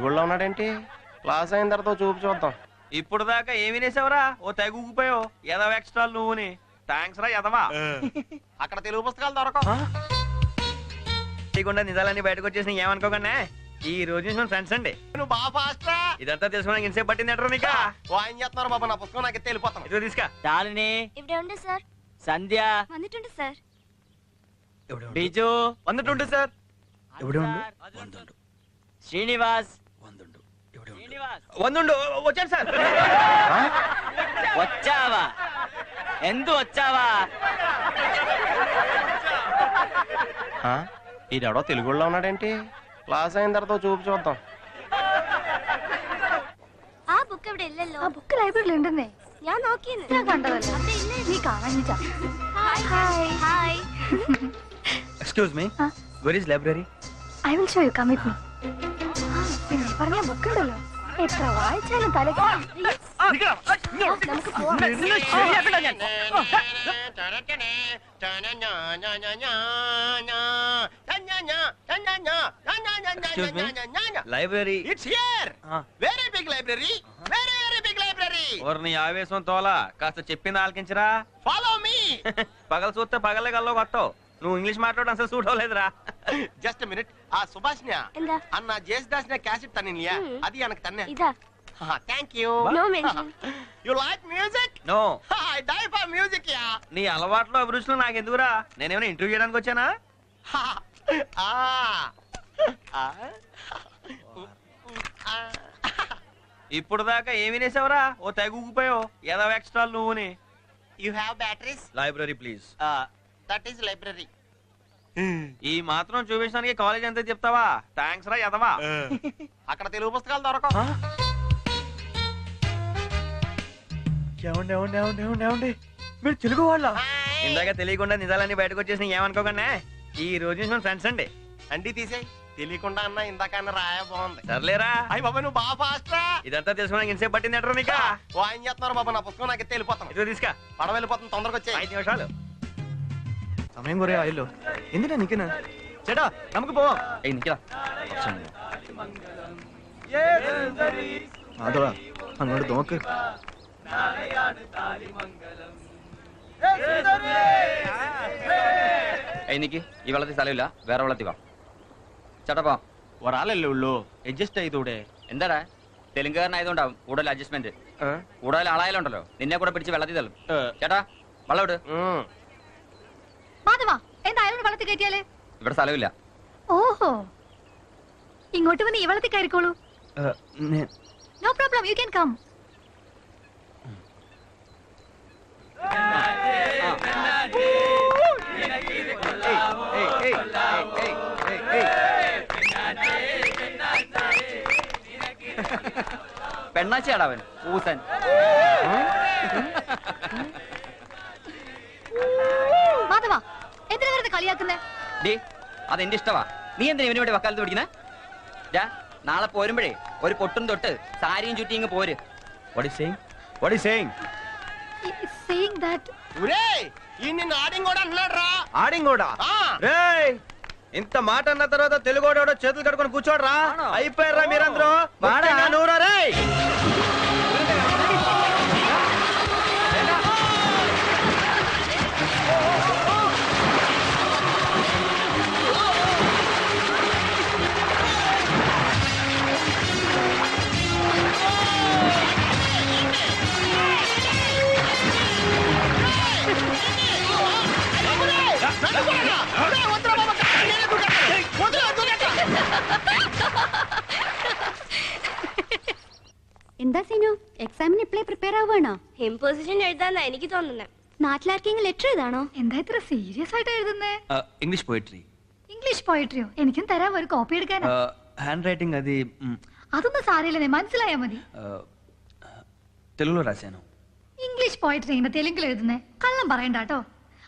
తెలుగులో ఉన్నాడేంటి? క్లాస్ అయిన తర్వాత చూపు చూద్దాం. ఇప్పుడు దాకా ఏమి వినేసావరా? ఓ తెగ ఊగిపోయావు. ఎదవ ఎక్స్ట్రాలు నువ్వుని. థ్యాంక్స్ రా ఎదవా. అక్కడ తెలుగు పుస్తకాలు దొరకవు. చేయకుండా నిజాలన్నీ బయటకు వచ్చేసి ఏమనుకోకుండా ఈ రోజు నుంచి మన ఫ్రెండ్స్ అండి. నువ్వు బాగా ఫాస్ట్ రా. ఇదంతా తెలుసుకోవడానికి ఇంతసేపు పట్టింది ఎట్రా నీకా? ఏం చేస్తున్నారు బాబా? నా పుస్తకం నాకు వెళ్ళిపోతాను. ఇదిగో తీసుకా. శాలిని, ഇവിടെ ഉണ്ട് സർ. సంధ్య, വന്നിട്ടുണ്ട് സർ. బిజు, వందటుండు సార్. శ్రీనివాస్, శ్రీనివాస్ వందుండు వచ్చాను సార్. వచ్చావా? ఎందు వచ్చావా? ఈడెవడో తెలుగులో ఉన్నాడేంటి? క్లాస్ అయిన తర్వాత చూపు చూద్దాం. ആ ബുക്ക് ഇവിടെ ഇല്ലല്ലോ. ആ ബുക്ക് ലൈബ്രറിയിൽ ഉണ്ടെന്നേ. ഞാൻ നോക്കിയെന്ന്. ഞാൻ കണ്ടതല്ലേ. അവിടെ ഇല്ലേ? നീ കാണാനില്ല. Hi hi hi. Excuse me, where is library? I will show you. Come with me. നീ പറഞ്ഞ ബുക്ക് ഉണ്ടല്ലോ, എത്ര വായിച്ചാലും തലയ്ക്ക്. നമുക്ക് പോവാം. Library it's here. Very big library. Very very big library. నీ ఆవేశం తోలా కాస్త చెప్పింది ఆలకించరా. Follow me. పగలు చూస్తే పగలే గల్లో కొట్టవు. నువ్వు ఇంగ్లీష్ మాట్లాడడం అసలు సూట్ అవ్వలేదురా. Just minute. ఆ సుభాష్ని എന്താ? అన్న జేస్దాస్ క్యాసెట్ తన్నియా? అది எனக்கு తన్నే. ഇതാ. Thank you. No mention. You like music? No. I die for music yeah. నీ అలవాట్లు అభిరుచులు నాకెందుకురా? నేనేమైనా ఇంటర్వ్యూ చేయడానికి వచ్చానా? ఇప్పుడు దాకా ఏమి వినేసావరా? ఓ తెగ ఊగిపోయావు. ఎదవ ఎక్స్ట్రాలు నువ్వుని. You have batteries? Library please. That is library. ఈ మాత్రం చూపించడానికి కాలేజ్ అంతా చెప్తావా? థ్యాంక్స్ రా ఎదవా. అక్కడ తెలుగు పుస్తకాలు దొరకవు. మీరు తెలుగు వాళ్ళ? ఇందాక తెలియకుండా నిజాలన్నీ బయటకు వచ్చేసి ఏమనుకోకుండా ఈ రోజు నుంచి మన ఫ్రెండ్స్ అండి. అండి తీసేయ్. తెలియకుండా అన్న ఇందాక అన్న రాయా బాగుంది. సర్లేరా. అయ్యి బాబా నువ్వు బాగా ఫాస్ట్ రా. ఇదంతా తెలుసుకోవడానికి ఇంతసేపు పట్టింది ఎట్రా నీకా? ఏం చేస్తున్నారు బాబా? నా పుస్తకం నాకు వెళ్ళిపోతాను. ఇదిగో తీసుకా. పడవ వెళ్ళిపోతాను. తొందరగా వచ్చే 5 నిమిషాలు സമയം കുറേ ആയല്ലോ. എന്തിനാ നിൽക്കുന്നത്? ചേട്ടാ നമുക്ക് പോവാം. ഏയ് നിൽക്കടാ. അതോ അങ്ങോട്ട് നോക്ക്. എനിക്ക് ഈ വെള്ളത്തിൽ സ്ഥലമില്ല, വേറെ വെള്ളത്തിൽ വാ. ചേട്ടാ പോ. ഒരാളല്ലേ ഉള്ളൂ, അഡ്ജസ്റ്റ് ചെയ്തൂടെ? എന്താടാ തെലുങ്കുകാരനായതുകൊണ്ടാവും കൂടുതൽ അഡ്ജസ്റ്റ്മെന്റ്. കൂടുതൽ ആളായാലുണ്ടല്ലോ നിന്നെ കൂടെ പിടിച്ച് വെള്ളത്തിൽ തള്ളും. ചേട്ടാ വെള്ളം ഇട്. മാധവാ, എന്തായാലും വെള്ളത്തിൽ കയറ്റിയാലേ? ഇവിടെ സ്ഥലമില്ല. ഓഹോ, ഇങ്ങോട്ട് വന്ന് ഈ വെള്ളത്തിൽ കയറിക്കോളൂ. No problem, you can come. പെണ്ണാച്ചയാടാ അവൻ ഊസൻ. മാധവാ, എന്തിനാ വെറുതെ കളിയാക്കുന്നേ? ഡേ അതെന്റെ ഇഷ്ടവാ. നീ എന്തിനാ ഇവന് വേണ്ടി വക്കാലത്ത് പിടിക്കുന്നേ? നാളെ പോരുമ്പോഴേ ഒരു പൊട്ടും തൊട്ട് സാരിയും ചുറ്റി ഇങ്ങ് പോര്. What is saying? What is saying? He's saying that. ఒరేయ్ ఈ నిన్ను ఆడింగోడ అన్నాడు రా. ఆడింగోడా? రేయ్ ఇంత మాట అన్న తర్వాత తెలుగోడోడో చేతులు కట్టుకొని కూర్చోడరా. అయిపోయారా మీరందరూ? నూరా రేయ్. എന്താ സീനു, എക്സാമിന് ഇപ്പളേ പ്രിപ്പയർ ആവുകയാണോ? ഇമ്പോസിഷൻ എഴുതാന്നാ എനിക്ക് തോന്നുന്നത്. നാട്ടിലാർക്കെങ്കിലും ലെറ്റർ എഴുതാണോ? എന്താ ഇത്ര സീരിയസ് ആയിട്ട് എഴുതുന്നേ? English poetry. ഇംഗ്ലീഷ് പോയിട്രിയോ? എനിക്കും തരാം, ഒരു കോപ്പി എടുക്കാനാ. హ్యాండ్ రైటింగ్ అది അതൊന്നും സാരമില്ലെന്നേ, മനസ്സിലായാ മതി. తెలుగులో రాశాను. ഇംഗ്ലീഷ് പോയിട്രി ഇങ്ങനെ തെലുങ്കിൽ എഴുതുന്നേ? കള്ളം പറയണ്ട കേട്ടോ.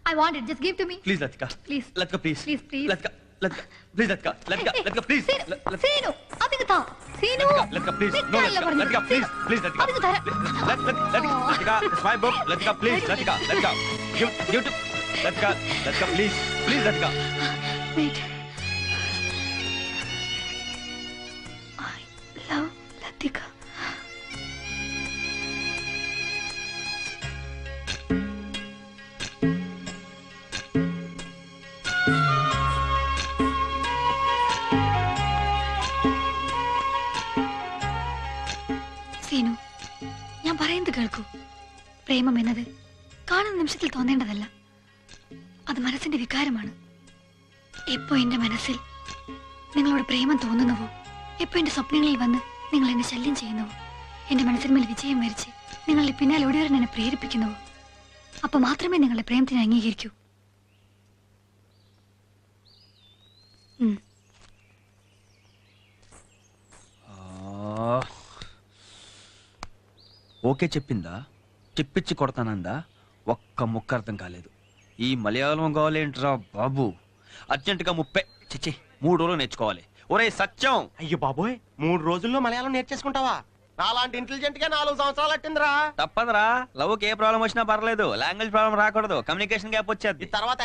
I want it, just give to me. Please Latika. Please. Latika please. Please, please. Latika Latika please Latika. Latika please. Seenu, അതിന് താ. సీను, లతిక ప్లీజ్. నో నిక్కర్ల പറഞ്ഞു. లతిక ప్లీజ్. ప్లీజ్ లతిక. അതിന് തരാം. Latika it's my book. Latika please. Latika give to Latika please. Please Latika. Wait. I Latika. Seenu, ഞാൻ പറയുന്നത് കേൾക്കൂ. പ്രേമം എന്നത് കാണുന്ന നിമിഷത്തിൽ തോന്നേണ്ടതല്ല. അത് മനസ്സിന്റെ വികാരമാണ്. എപ്പോ എന്റെ മനസ്സിൽ നിങ്ങളോട് പ്രേമം തോന്നുന്നുവോ, എപ്പോ എന്റെ സ്വപ്നങ്ങളിൽ വന്ന് നിങ്ങൾ എന്നെ ശല്യം ചെയ്യുന്നുവോ, എന്റെ മനസ്സിന്മേൽ വിജയം വരിച്ച് നിങ്ങളുടെ പിന്നാലെ ഓടിവരാൻ എന്നെ പ്രേരിപ്പിക്കുന്നുവോ, അപ്പൊ മാത്രമേ നിങ്ങളുടെ പ്രേമത്തിനെ അംഗീകരിക്കൂ. ఓకే చెప్పిందా, చెప్పించి కొడతానందా? ఒక్క ముక్క అర్థం కాలేదు. ఈ మలయాళం కావాలేంట్రా బాబు? అర్జెంటుగా 3 రోజులు నేర్చుకోవాలి. ఒరే సత్యం, అయ్యో బాబోయ్ 3 రోజుల్లో మలయాళం నేర్చేసుకుంటావా? నాలాంటి ఇంటెలిజెంట్ గా 4 సంవత్సరాలు అట్టిందిరా. తప్పదురా. లవ్కి ఏ ప్రాబ్లం వచ్చినా పర్లేదు, లాంగ్వేజ్ ప్రాబ్లం రాకూడదు. కమ్యూనికేషన్ గ్యాప్ వచ్చేది. తర్వాత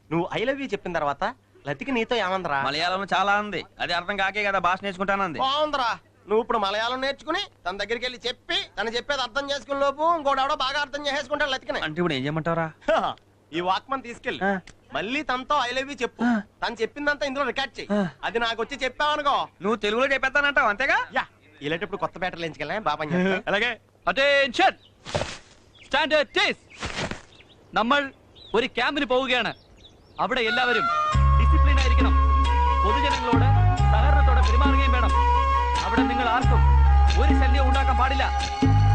నువ్వు ఐ లవ్ యూ చెప్పిన తర్వాత లతికి నీతో ఏమందరా? మలయాళం చాలా ఉంది, అది అర్థం కాకే కదా భాష నేర్చుకుంటానంది. బాగుందిరా. నువ్వు ఇప్పుడు మలయాళం నేర్చుకుని తన దగ్గరికి వెళ్ళి చెప్పి తను చెప్పేది అర్థం చేసుకునే లోపు ఇంకోడెవడో బాగా అర్థం చేసేసుకుంటాడు లతికిని. అంటే ఇప్పుడు ఏం చేయమంటారా? ఈ వాక్మన్ తీసుకెళ్ళి మళ్ళీ తనతో ఐ లవ్ యూ చెప్పు. తను చెప్పిందంతా ఇందులో రికార్డ్ చెయ్యి. అది నాకు వచ్చి చెప్పావనుకో, నువ్వు తెలుగులో చెప్పేస్తానంటావు అంతేగా? యా ఇలాంటప్పుడు కొత్త బ్యాటరీలు ఎంచుకెళ్ళా బాబా. అలాగే. Attention stand at ease. നമ്മൾ ഒരു ക്യാമ്പിന് പോവുകയാണ്. അവിടെ എല്ലാവരും ഡിസിപ്ലിൻ ആയിരിക്കണം. പൊതുജനങ്ങളോട് സഹകരണത്തോടെ പെരുമാറുകയും വേണം. അവിടെ നിങ്ങൾ ആർക്കും ഒരു ശല്യം ഉണ്ടാക്കാൻ പാടില്ല.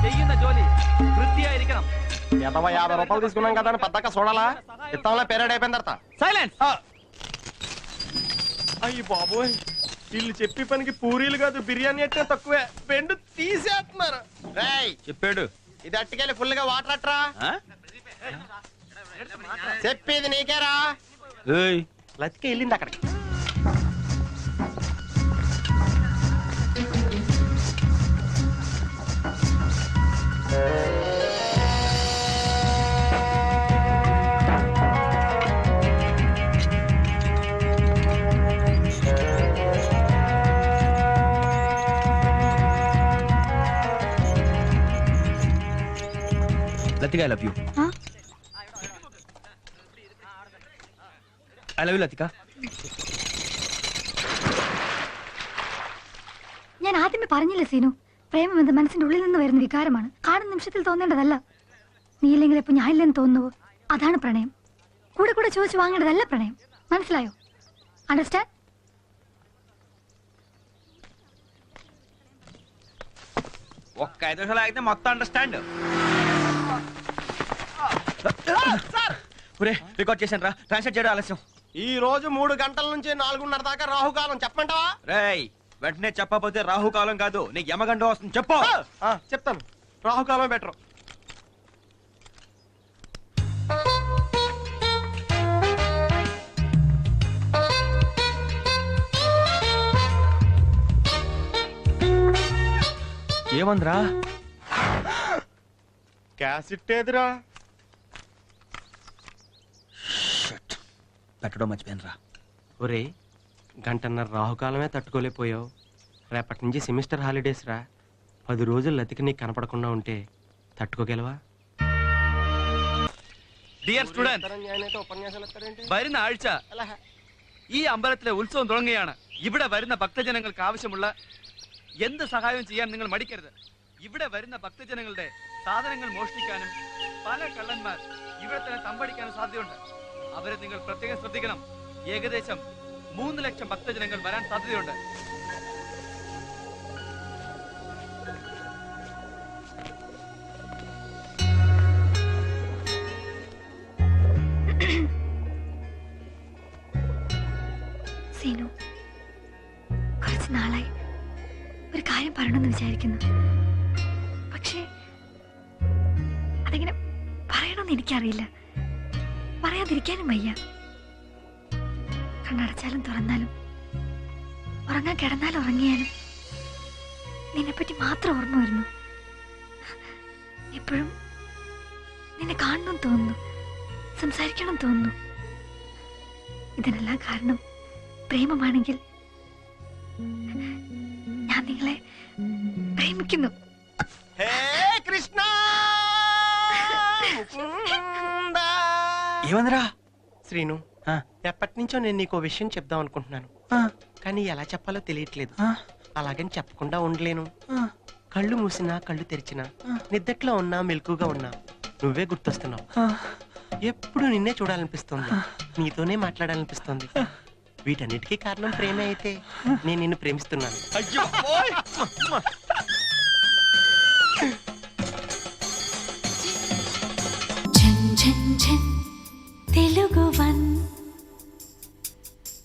ചെയ്യുന്ന ജോലി വൃത്തിയായിരിക്കണം. 50 రూపాయలు తీసుకున్నాం కదా అని పద్దాక చూడాలా? ఇత్తంలో పేరేడ్ అయిపోయిన తర్వాత సైలెన్స్. అయ్యి బాబోయ్, వీళ్ళు చెప్పి పనికి పూరీలు కాదు బిర్యానీ అంటే తక్కువే, బెండు తీసేస్తున్నారు. రేయ్ చెప్పాడు. ఇది అట్టుకెళ్ళి ఫుల్ గా వాటర్ అట్రా. చెప్పేది నీకేరా. లతిక వెళ్ళింది అక్కడికి. Latika, I love you. I love you Latika. ഞാൻ ആദ്യമേ പറഞ്ഞില്ലേ സീനു, പ്രേമം എന്നത് മനസ്സിന്റെ ഉള്ളിൽ നിന്ന് വരുന്ന വികാരമാണ്. കാണുന്ന നിമിഷത്തിൽ തോന്നേണ്ടതല്ല. നീ ഇല്ലെങ്കിൽ ഇപ്പൊ ഞാൻ ഇല്ലെന്ന് തോന്നുന്നുവോ, അതാണ് പ്രണയം. കൂടെ കൂടെ ചോദിച്ചു വാങ്ങേണ്ടതല്ല പ്രണയം. മനസ്സിലായോ? അണ്ടർസ്റ്റാൻഡ്? ఒక్క 5 నిమిషాలు ఆగితే మొత్తం అండర్స్టాండ్. రికార్డ్ చేశాను రా, ట్రాన్స్లేట్ చేయడం ఆలస్యం. ఈ రోజు 3 గంటల నుంచి 4:30 దాకా రాహుకాలం. చెప్పమంటావా? రేయ్ వెంటనే చెప్పకపోతే రాహుకాలం కాదు, నీకు యమగండం వస్తుంది. చెప్పు. చెప్తాను, రాహుకాలం బెటర్. ఏమందిరా? క్యాసెట్ ఏదిరా? పెట్టడం మర్చిపోయినరా. ఒరే, 1.5 గంట రాహుకాలమే తట్టుకోలేకపోయావు. రేపటి నుంచి సెమిస్టర్ హాలిడేస్ రా. 10 రోజులు లతికి నీకు കനపడకుండా ఉంటే തട്ടുകോകേലവാ? ഡിയർ സ്റ്റുഡന്റ്, വരുന്ന ആഴ്ച ഈ അമ്പലത്തിലെ ഉത്സവം തുടങ്ങുകയാണ്. ഇവിടെ വരുന്ന ഭക്തജനങ്ങൾക്ക് ആവശ്യമുള്ള എന്ത് സഹായവും ചെയ്യാൻ നിങ്ങൾ മടിക്കരുത്. ഇവിടെ വരുന്ന ഭക്തജനങ്ങളുടെ സാധനങ്ങൾ മോഷ്ടിക്കാനും പല കള്ളന്മാർ ഇവിടെ തന്നെ തമ്പടിക്കാനും സാധ്യതയുണ്ട്. അവരെ നിങ്ങൾ പ്രത്യേകം ശ്രദ്ധിക്കണം. ഏകദേശം 3 ലക്ഷം ഭക്തജനങ്ങൾ വരാൻ സാധ്യതയുണ്ട്. സീനു, കുറച്ച് നാളായി ഒരു കാര്യം പറയണമെന്ന് വിചാരിക്കുന്നു. പക്ഷേ അതെങ്ങനെ പറയണമെന്ന് എനിക്കറിയില്ല. പറയാതിരിക്കാനും വയ്യ. കണ്ണടച്ചാലും തുറന്നാലും ഉറങ്ങാൻ കിടന്നാലും ഉറങ്ങിയാലും നിന്നെപ്പറ്റി മാത്രം ഓർമ്മ വരുന്നു. എപ്പോഴും നിന്നെ കാണണം തോന്നുന്നു, സംസാരിക്കണം തോന്നുന്നു. ഇതിനെല്ലാം കാരണം പ്രേമമാണെങ്കിൽ ഞാൻ നിങ്ങളെ വിളിക്കുന്നു. హే కృష్ణ ముకుందా. ఏమందిరా? శ్రీను, ఆ. ఎప్పటి నుంచో నేను నీకు ఓ విషయం చెప్దాం అనుకుంటున్నాను, ఆ, కానీ ఎలా చెప్పాలో తెలియట్లేదు. ఆ, అలాగని చెప్పకుండా ఉండలేను. ఆ. కళ్ళు మూసినా కళ్ళు తెరిచినా, నిద్దట్లో ఉన్నా మెలకుగా ఉన్నా నువ్వే గుర్తొస్తున్నావు. ఎప్పుడు నిన్నే చూడాలనిపిస్తుంది, నీతోనే మాట్లాడాలనిపిస్తుంది. వీటన్నిటికీ కారణం ప్రేమే అయితే నేను నిన్ను ప్రేమిస్తున్నాను. అయ్యో ఓయ్!